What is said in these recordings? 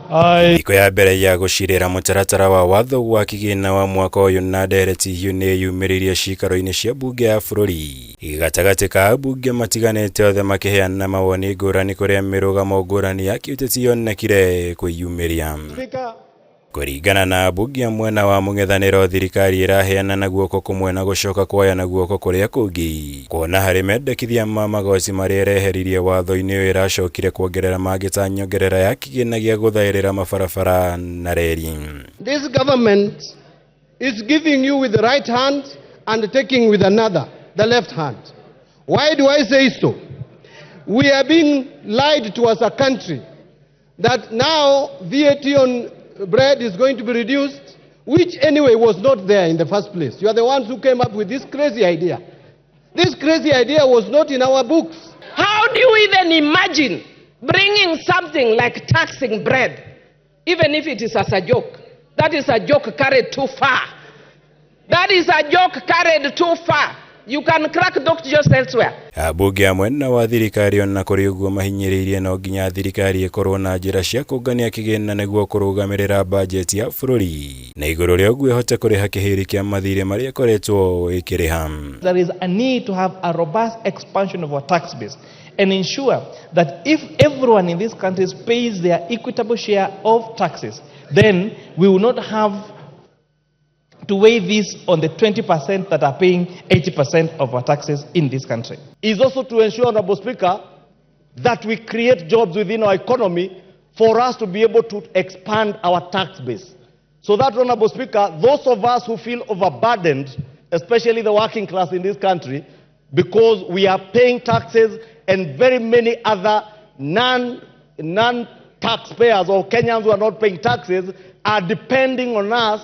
Iko ya mbere ya gucirira mutaratara wa watho wa kigina wa mwaka uyu na ndereti NIIYUMIRIRIE ciikaro-ini cia mbunge ya bururi. Gatagati ka ambunge matiganite othe makiheana mawoni ngurani kuria mirugamo ngurani ya kiuteti yonekire kwiyumiria. Kuringana na ambunge ya MWENA wa MUNG'ETHANIRO, thirikari iraheana na guoko kumwe na gucoka kuoya na guoko kuria kungi. Kuona hari mendekithia ma magoti maria ireheririe watho-ini uyu iracokire kuongerera mangĩ ta nyongerera ya kigina gia guthairira mabarabara na reri. This government is giving you with the right hand and taking with another, the left hand. Why do I say so? We are being lied to as a country that now VAT on bread is going to be reduced, which anyway was not there in the first place. You are the ones who came up with this crazy idea. This crazy idea was not in our books. How do you even imagine bringing something like taxing bread, even if it is as a joke? That is a joke carried too far. That is a joke carried too far. You can crack doctors elsewhere. Ambunge ya MWENA wa thirikari ona kuri uguo mahinyiriirie no nginya thirikari ikorwo na njira cia kungania kigina niguo kurugamirira bajeti ya bururi na iguru ria uguo ihote kuriha kihiri kia mathire maria ikoretwo ikiriha. There is a need to have a robust expansion of our tax base and ensure that if everyone in this country pays their equitable share of taxes, then we will not have to weigh this on the 20% that are paying 80% of our taxes in this country. Is also to ensure, Honorable Speaker, that we create jobs within our economy for us to be able to expand our tax base. So that, Honorable Speaker, those of us who feel overburdened, especially the working class in this country, because we are paying taxes and very many other non-taxpayers or Kenyans who are not paying taxes are depending on us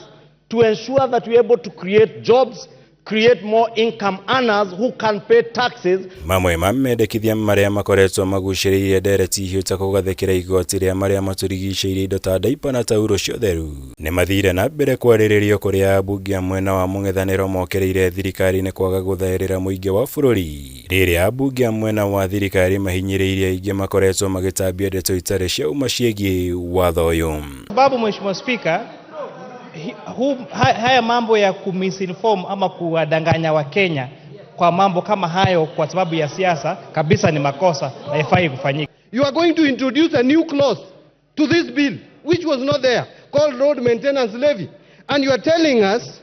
to ensure that we're able to create jobs, create more income earners who can pay taxes. Mamwe mendekithia maria makoretwo maguciririe ndereti hiuta kugathikira igoti ria maria maturigicĩirie indo ta daipa na tauro cia ũtheru ni mathire na mbere kwarĩrĩrio kuria ambunge ya MWENA wa MUNG'ETHANIRO mokereire thirikari ni kwaga guthairira muingi wa bururi. Riria ambunge ya MWENA wa thirikari mahinyĩrĩirie ingi makoretwo magitambia ndeto itari cia uma ciĩgiĩ watho uyu. Sababu Mheshimiwa Speaker, haya mambo ya kumisinform ama kuwadanganya wa Kenya kwa mambo kama hayo kwa sababu ya siasa kabisa ni makosa na haifai kufanyika. You are going to introduce a new clause to this bill which was not there, called road maintenance levy, and you are telling us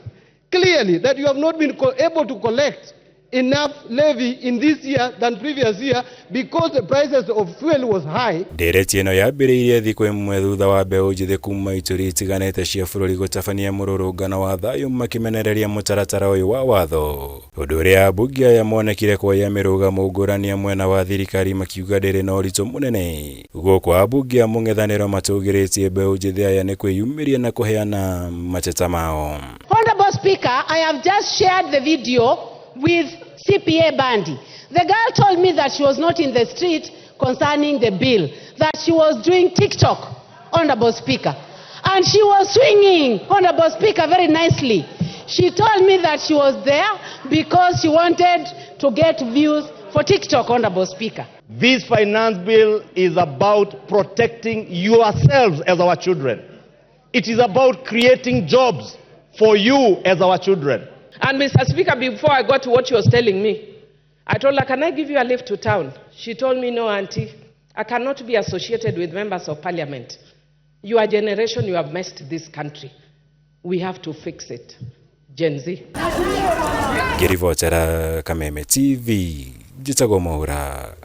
clearly that you have not been able to collect enough levy in this year than previous year because the prices of fuel was high. Ndereti ino yambĩrĩirie thikũ ĩmwe thutha wa mbeũ njĩthĩ kuma ituri itiganĩte cia bũrũri gũtabania mũrũrũngano wa thayũ makimenereria mũtaratara ũyũ wa watho. Ũndũ ũrĩa ambunge aya monekire kuoya mĩrũgamo ngũrani ya MWENA wa thirikari makiuga ndĩrĩ na ũritũ mũnene. Gũkũ ambunge a MUNG'ETHANIRO matũgĩrĩtie mbeũ njĩthĩ aya nĩ kwĩyumĩria na kũheana mateta mao. Honorable Speaker, I have just shared the video with CPA Bandi. The girl told me that she was not in the street concerning the bill, that she was doing TikTok, Honorable Speaker. And she was swinging, Honorable Speaker, very nicely. She told me that she was there because she wanted to get views for TikTok, Honorable Speaker. This finance bill is about protecting yourselves as our children. It is about creating jobs for you as our children. And Mr. Speaker, before I got to what she was telling me, I told her, can I give you a lift to town? She told me, no, auntie, I cannot be associated with members of parliament. Your generation, you have messed this country. We have to fix it. Gen Z. Ngĩribotera Kameme TV, njĩtagwo Mwaura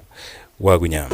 wa Gunya.